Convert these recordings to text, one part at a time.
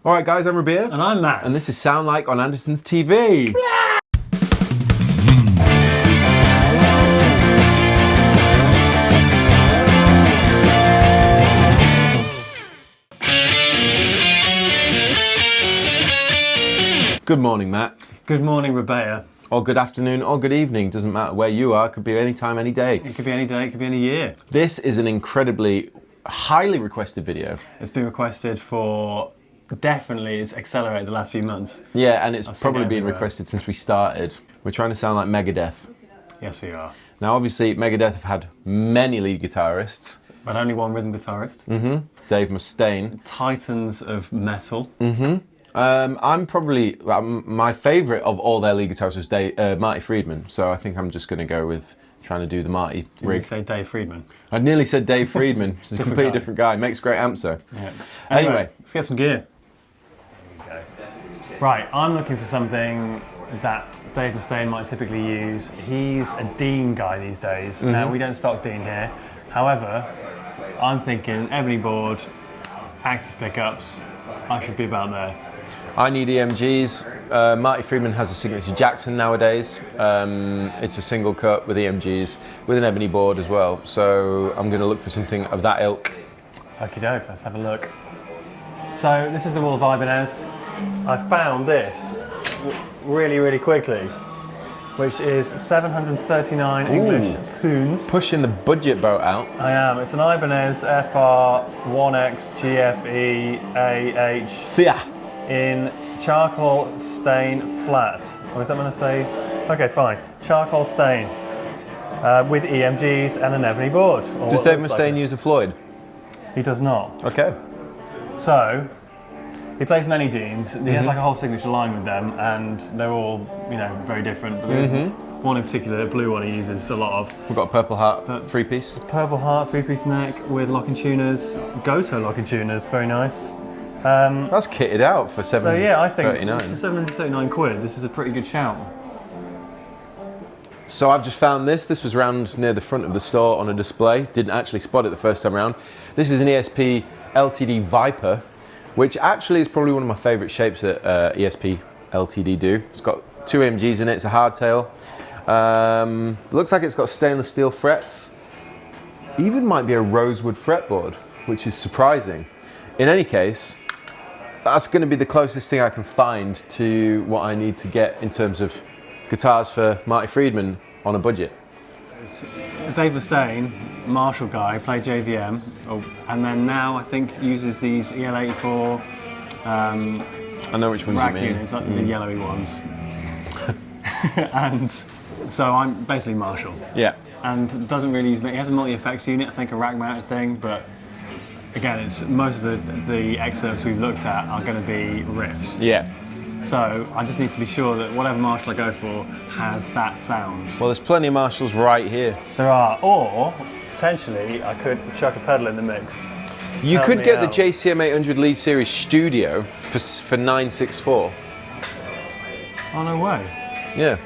Alright guys, I'm Rabea. And I'm Matt. And this is Sound Like on Andertons TV. Good morning, Matt. Good morning, Rabea. Or good afternoon, or good evening. Doesn't matter where you are. It could be any time, any day. It could be any day, it could be any year. This is an incredibly, highly requested video. It's been requested for, definitely it's accelerated the last few months. Yeah, and it's I've seen probably it been everywhere. requested since we started. We're trying to sound like Megadeth. Yes, we are. Now, obviously, Megadeth have had many lead guitarists. But only one rhythm guitarist. Dave Mustaine. Titans of metal. I'm probably, my favourite of all their lead guitarists was Marty Friendman, so I think I'm just going to go with trying to do the Marty Did you rig. say Dave Friedman? I nearly said Dave Friedman. He's a completely different guy. Makes great amps though. Yeah. Anyway. Let's get some gear. Right, I'm looking for something that Dave Mustaine might typically use. He's a Dean guy these days. Now, we don't stock Dean here. However, I'm thinking ebony board, active pickups. I should be about there. I need EMGs. Marty Friedman has a signature Jackson nowadays. It's a single cut with EMGs, with an ebony board as well. So I'm going to look for something of that ilk. Okie doke, let's have a look. So this is the wall of RABEA'S. I found this really quickly, which is 739 English pounds. Pushing the budget boat out. I am. It's an Ibanez FR 1X GFE AH Yeah. in charcoal stain flat. Or is that going to say? Okay, fine. Charcoal stain with EMGs and an ebony board. Does Dave Mustaine use a Floyd? He does not. Okay. So, he plays many Deans. He has like a whole signature line with them, and they're all, you know, very different. But there's one in particular, the blue one he uses a lot of. We've got a Purple Heart three-piece. Purple Heart, three-piece neck with locking tuners, Goto locking tuners, very nice. That's kitted out for So yeah, I think £739. for 739 quid, this is a pretty good shout. So I've just found this. This was round near the front of the store on a display. Didn't actually spot it the first time around. This is an ESP LTD Viper, which actually is probably one of my favourite shapes that ESP LTD do. It's got two EMGs in it. It's a hardtail. Looks like it's got stainless steel frets. Even might be a rosewood fretboard, which is surprising. In any case, that's going to be the closest thing I can find to what I need to get in terms of guitars for Marty Friedman on a budget. Dave Mustaine, Marshall guy, played JVM, and then now I think uses these EL84 I know which ones rack you mean. units, like the yellowy ones. And so I'm basically Marshall. Yeah. And doesn't really use, he has a multi-effects unit, I think a rack mounted thing, but again, it's most of the excerpts we've looked at are going to be riffs. Yeah. So I just need to be sure that whatever Marshall I go for has that sound. Well, there's plenty of Marshalls right here. There are, or potentially I could chuck a pedal in the mix. You Help could me get the out. JCM 800 Lead Series Studio for 964. Oh, no way. Yeah.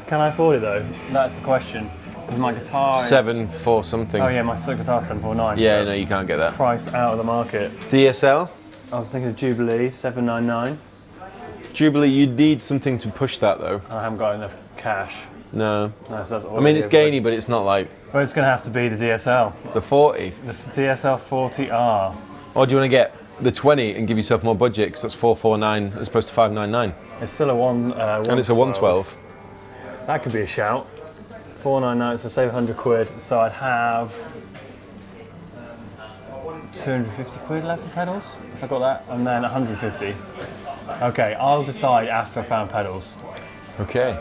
Can I afford it though? That's the question. Because my guitar is... 7 something. Oh yeah, my guitar's 749. Yeah, so no, you can't get that. price out of the market. DSL? I was thinking of Jubilee, 799. Jubilee, you'd need something to push that though. I haven't got enough cash. No. No, so that's all I mean, it's gainy, but it's not like But it's going to have to be the DSL. the 40. The DSL 40R. Or do you want to get the 20 and give yourself more budget, because that's 449 as opposed to 599. It's still a one. And it's a 112. That could be a shout. 499, so save 100 quid. So I'd have 250 quid left for pedals, if I got that, and then 150. Okay, I'll decide after I found pedals. Okay.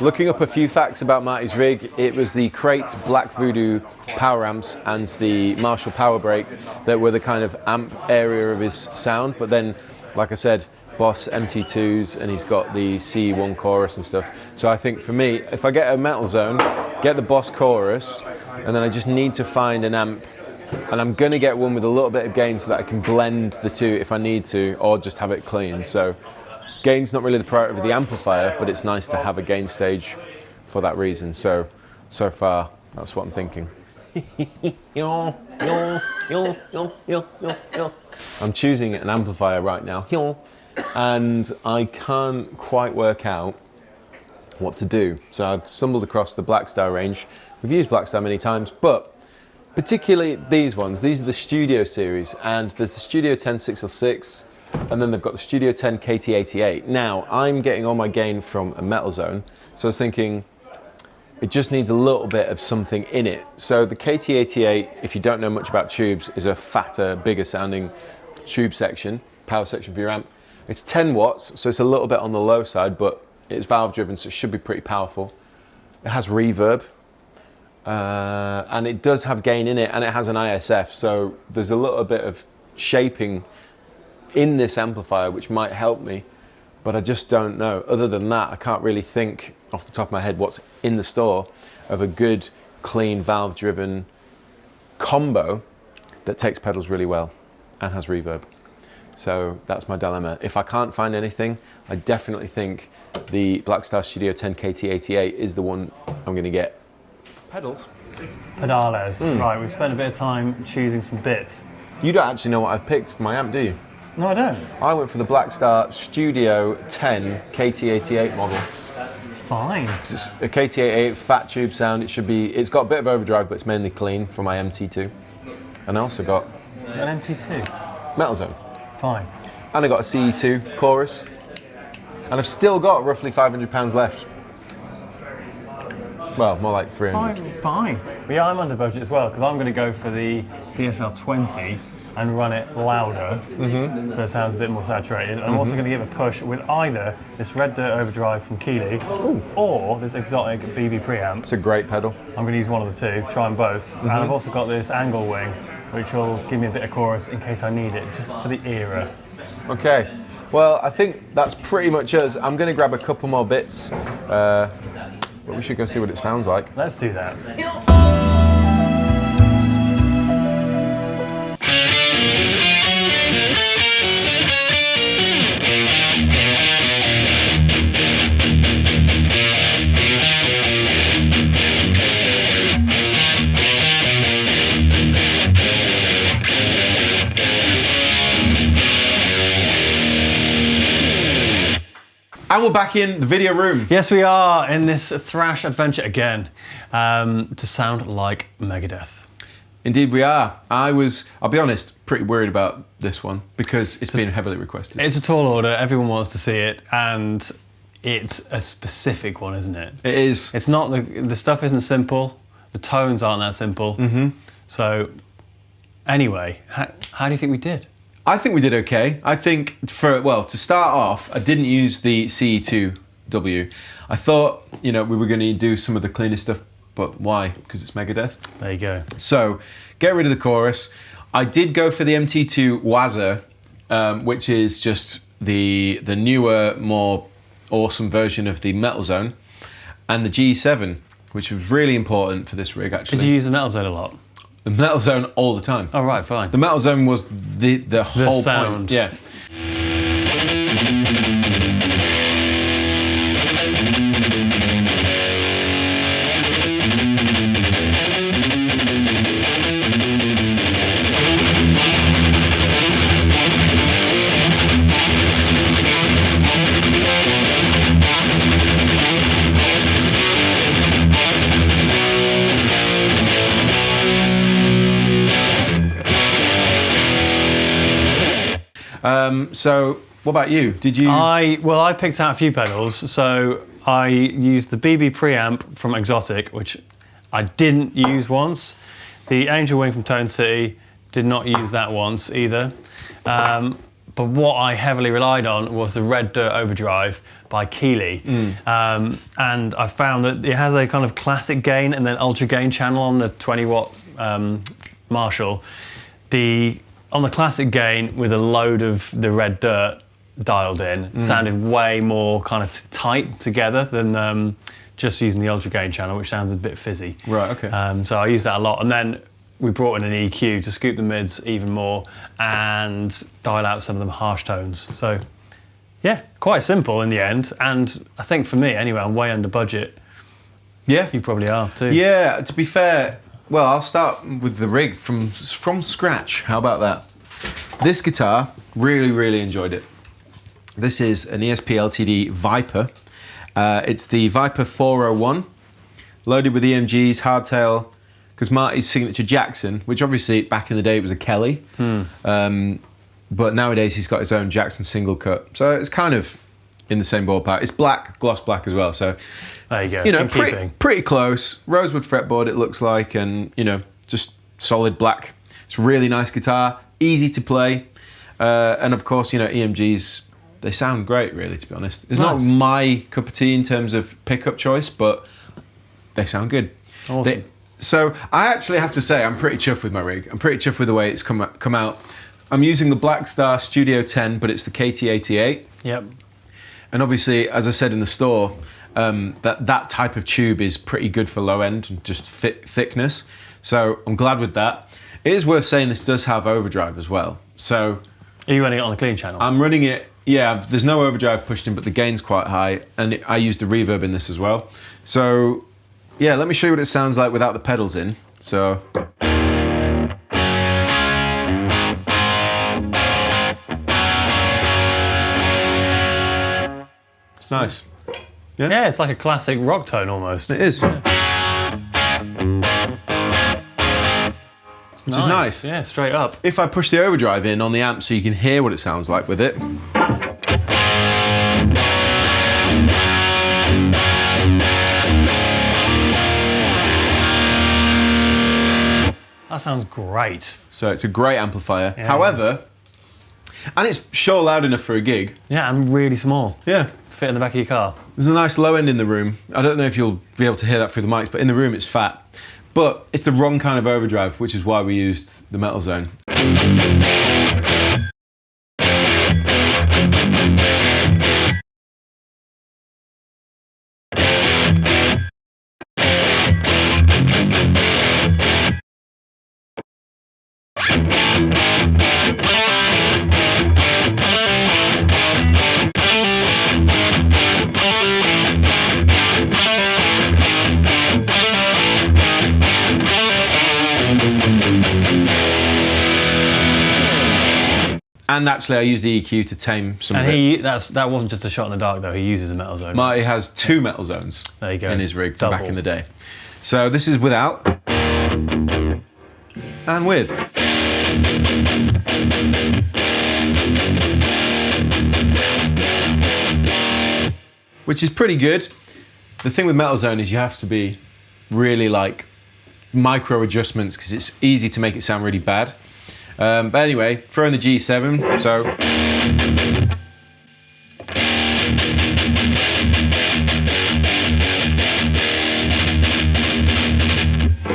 Looking up a few facts about Marty's rig, it was the Crate Black Voodoo power amps and the Marshall Power Brake that were the kind of amp area of his sound, but then, like I said, Boss MT2s, and he's got the C1 chorus and stuff. So I think for me, if I get a Metal Zone, get the Boss chorus, and then I just need to find an amp, and I'm gonna get one with a little bit of gain so that I can blend the two if I need to, or just have it clean. So gain's not really the priority of the amplifier, but it's nice to have a gain stage for that reason. So far, that's what I'm thinking. I'm choosing an amplifier right now, and I can't quite work out what to do. So I've stumbled across the Blackstar range. We've used Blackstar many times, but particularly these ones. These are the Studio series, and there's the Studio 10 606, and then they've got the Studio 10 KT88. Now, I'm getting all my gain from a Metal Zone, so I was thinking it just needs a little bit of something in it. So the KT88, if you don't know much about tubes, is a fatter, bigger sounding tube section, power section for your amp. It's 10 watts, so it's a little bit on the low side, but it's valve driven, so it should be pretty powerful. It has reverb, and it does have gain in it, and it has an ISF, so there's a little bit of shaping in this amplifier which might help me, but I just don't know. Other than that, I can't really think off the top of my head what's in the store of a good, clean, valve driven combo that takes pedals really well and has reverb. So that's my dilemma. If I can't find anything, I definitely think the Blackstar Studio 10 KT88 is the one I'm going to get. Pedals. Pedales. Right, we've spent a bit of time choosing some bits. You don't actually know what I've picked for my amp, do you? No, I don't. I went for the Blackstar Studio 10 KT88 model. Fine. It's a KT88 fat tube sound. It's got a bit of overdrive, but it's mainly clean for my MT2. And I also got an MT2. Metal Zone. Fine. And I got a CE2 chorus. And I've still got roughly £500 left. Well, more like 300. Fine. But yeah, I'm under budget as well, because I'm going to go for the DSL-20 and run it louder, so it sounds a bit more saturated. I'm also going to give a push with either this Red Dirt Overdrive from Keeley or this exotic BB preamp. It's a great pedal. I'm going to use one of the two, try them both. And I've also got this angle wing, which will give me a bit of chorus in case I need it, just for the era. Okay, well, I think that's pretty much us. I'm going to grab a couple more bits, but we should go see what it sounds like. Let's do that. And we're back in the video room. Yes, we are in this thrash adventure again, to sound like Megadeth. Indeed we are. I'll be honest, pretty worried about this one because it's been heavily requested. It's a tall order, everyone wants to see it, and it's a specific one, isn't it? It is. It's not, the stuff isn't simple, the tones aren't that simple. So, anyway, how do you think we did? I think we did okay. I think to start off, I didn't use the CE2W. I thought, we were going to do some of the cleaner stuff, but why? Because it's Megadeth. There you go. So, get rid of the chorus. I did go for the MT2 Wazza, which is just the newer, more awesome version of the Metal Zone, and the G7, which was really important for this rig, actually. Did you use the Metal Zone a lot? The Metal Zone all the time. Oh, right, fine. The Metal Zone was the whole sound. point. Yeah. So, what about you? Did you? I picked out a few pedals. So I used the BB preamp from Exotic, which I didn't use once. The Angel Wing from Tone City, did not use that once either. But what I heavily relied on was the Red Dirt Overdrive by Keeley. And I found that it has a kind of classic gain and then ultra gain channel on the 20 watt Marshall. On the classic gain with a load of the Red Dirt dialed in, sounded way more kind of tight together than just using the ultra gain channel, which sounds a bit fizzy. Right, okay. So I used that a lot. And then we brought in an EQ to scoop the mids even more and dial out some of them harsh tones. So yeah, quite simple in the end. And I think for me anyway, I'm way under budget. Yeah. You probably are too. Yeah, to be fair, well, I'll start with the rig from scratch. How about that? This guitar, really enjoyed it. This is an ESP LTD Viper. It's the Viper 401, loaded with EMGs, hardtail, because Marty's signature Jackson, which obviously back in the day it was a Kelly, but nowadays he's got his own Jackson single cut. So it's kind of in the same ballpark. It's black, gloss black as well. So there you go. You know, pretty close. Rosewood fretboard it looks like, and you know, just solid black. It's a really nice guitar, easy to play, and of course, you know, EMGs. They sound great, really, to be honest. It's not my cup of tea in terms of pickup choice, but they sound good. Awesome. So I actually have to say I'm pretty chuffed with my rig. I'm pretty chuffed with the way it's come out. I'm using the Black Star Studio 10, but it's the KT88. Yep. And obviously, as I said in the store, that type of tube is pretty good for low end and just thickness. So I'm glad with that. It is worth saying this does have overdrive as well. So are you running it on the clean channel? I'm running it. Yeah, there's no overdrive pushed in, but the gain's quite high, and I used the reverb in this as well. So, yeah, let me show you what it sounds like without the pedals in. So. It's nice. Yeah, it's like a classic rock tone almost. It is. Yeah. Which is nice. Yeah, straight up. If I push the overdrive in on the amp so you can hear what it sounds like with it. That sounds great. So it's a great amplifier. Yeah. However, and it's sure loud enough for a gig. Yeah, and really small. Yeah. Fit in the back of your car. There's a nice low end in the room. I don't know if you'll be able to hear that through the mics, but in the room it's fat. But it's the wrong kind of overdrive, which is why we used the Metal Zone. And actually, I used the EQ to tame some of it. That wasn't just a shot in the dark, though. He uses a Metal Zone. Marty has 2 Metal Zones there you go. In his rig from back in the day. So this is without and with. Which is pretty good. The thing with Metal Zone is you have to be really like micro adjustments because it's easy to make it sound really bad. But anyway, throw in the G7, so.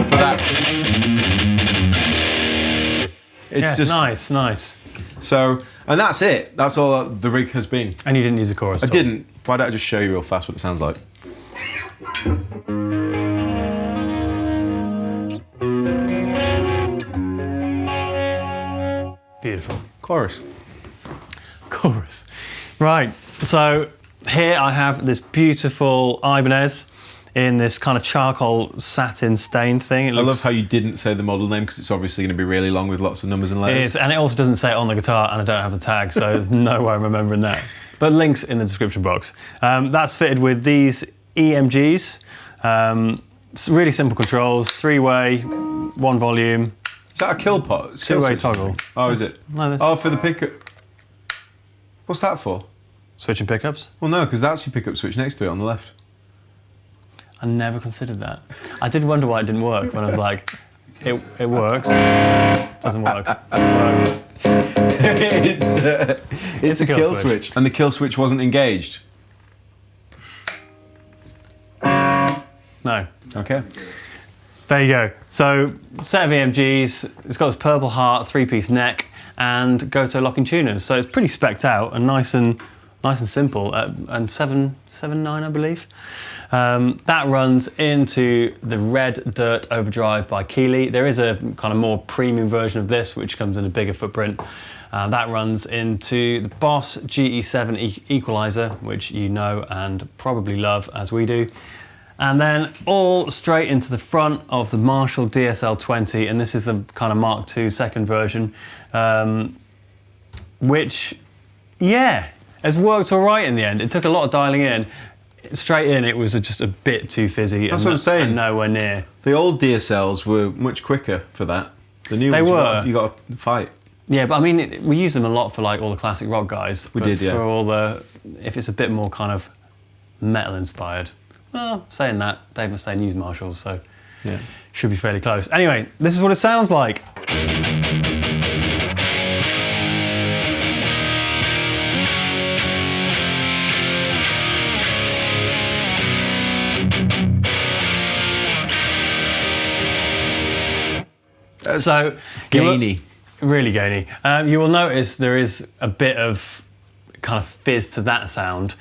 For that. It's just nice. So, and that's it. That's all the rig has been. And you didn't use the chorus? I didn't. Why don't I just show you real fast what it sounds like? Beautiful. Chorus. Right, so here I have this beautiful Ibanez in this kind of charcoal satin stain thing. I love how you didn't say the model name because it's obviously going to be really long with lots of numbers and letters. It is, and it also doesn't say it on the guitar, and I don't have the tag, so there's no way I'm remembering that. But links in the description box. That's fitted with these EMGs. It's really simple controls, 3-way, 1 volume. Is that a kill pot? 2-way toggle. Oh, is it? No, oh, for the pickup. What's that for? Switching pickups? Well, no, because that's your pickup switch next to it on the left. I never considered that. I did wonder why it didn't work when I was like, it works. Doesn't work. It's a kill switch. And the kill switch wasn't engaged? No. Okay. There you go. So, set of EMGs, it's got this Purple Heart 3-piece neck and Goto locking tuners. So it's pretty specced out and nice and simple and 7.9 I believe. That runs into the Red Dirt Overdrive by Keeley. There is a kind of more premium version of this which comes in a bigger footprint. That runs into the Boss GE7 equalizer, which you know and probably love as we do. And then all straight into the front of the Marshall DSL-20, and this is the kind of Mark II second version. which, yeah, has worked all right in the end. It took a lot of dialing in. Straight in, it was just a bit too fizzy. That's what I'm saying. And nowhere near. The old DSLs were much quicker for that. The new They ones, were. you got to fight. Yeah, but I mean, we use them a lot for like all the classic rock guys. We did, yeah. For all the, if it's a bit more kind of metal inspired. Well, saying that, Dave Mustaine used Marshalls, so Yeah. should be fairly close. Anyway, this is what it sounds like. That's So gainy. Really gainy. You will notice there is a bit of kind of fizz to that sound,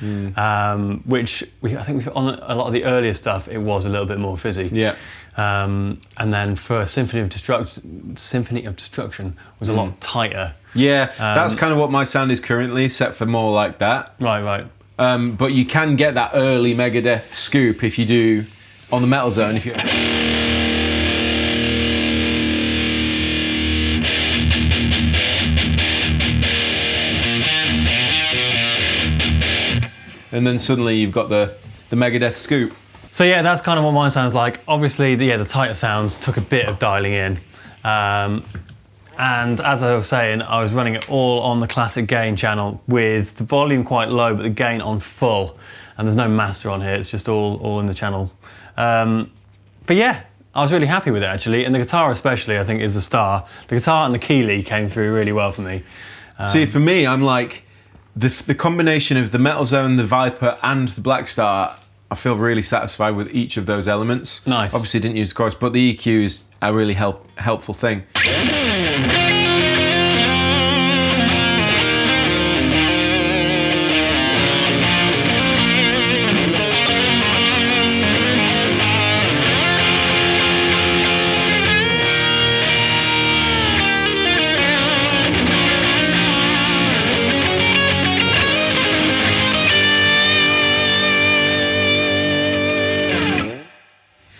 which I think on a lot of the earlier stuff it was a little bit more fizzy. Yeah. And then for Symphony of Destruction was a lot tighter. Yeah, that's kind of what my sound is currently, set for more like that. Right. But you can get that early Megadeth scoop if you do on the Metal Zone. If you. And then suddenly you've got the Megadeth scoop. So yeah, that's kind of what mine sounds like. Obviously, the tighter sounds took a bit of dialing in. And as I was saying, I was running it all on the classic gain channel with the volume quite low, but the gain on full. And there's no master on here, it's just all in the channel. But yeah, I was really happy with it actually. And the guitar especially, I think, is the star. The guitar and the Keeley came through really well for me. See, for me, I'm like, the combination of the Metal Zone, the Viper, and the Black Star, I feel really satisfied with each of those elements. Nice. Obviously, didn't use the chorus, but the EQ is a really helpful thing.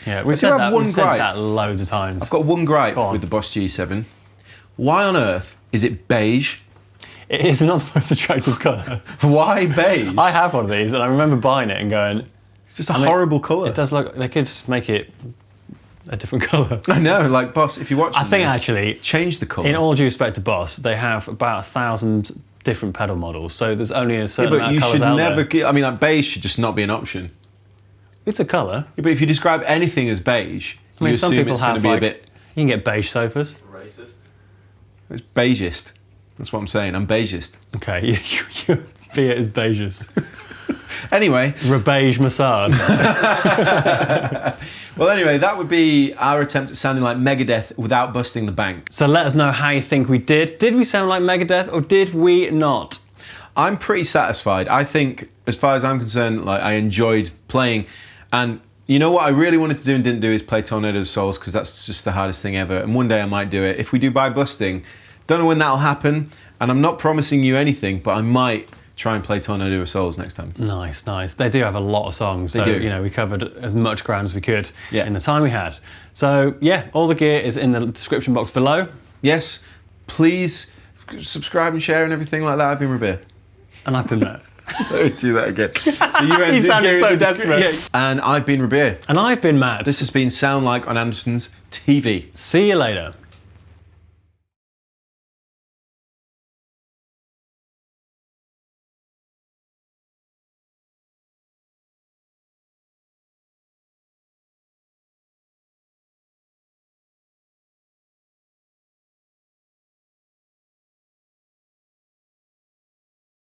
Yeah, we've do said have that, one we've said gripe. that loads of times. I've got one gripe Go on. with the Boss G7. Why on earth is it beige? It is not the most attractive colour. Why beige? I have one of these and I remember buying it and going, It's just a horrible colour. it does look, they could just make it a different colour. I know, like, Boss, if you watch I think actually, change the colour. in all due respect to Boss, they have about 1,000 different pedal models, so there's only a certain but amount you of colours should out never there. I mean, like, beige should just not be an option. It's a colour. Yeah, but if you describe anything as beige, I mean, you some assume people it's going have to be like, a bit... you can get beige sofas. Racist. It's beigist. That's what I'm saying. I'm beigist. Okay, your beer is beigest. Anyway. Rabea's massage. Well, anyway, that would be our attempt at sounding like Megadeth without busting the bank. So let us know how you think we did. Did we sound like Megadeth or did we not? I'm pretty satisfied. I think, as far as I'm concerned, like, I enjoyed playing. And you know what I really wanted to do and didn't do is play Tornado of Souls, because that's just the hardest thing ever. And one day I might do it. If we do by busting, don't know when that'll happen. And I'm not promising you anything, but I might try and play Tornado of Souls next time. Nice. They do have a lot of songs, so They do. you know we covered as much ground as we could Yeah. in the time we had. So yeah, all the gear is in the description box below. Yes, please subscribe and share and everything like that. I've been Rabea. And I've been Matt. Do that again. So you He sounded so desperate. Yeah. And I've been Rabea. And I've been Matt. This has been Sound Like on Andertons TV. See you later.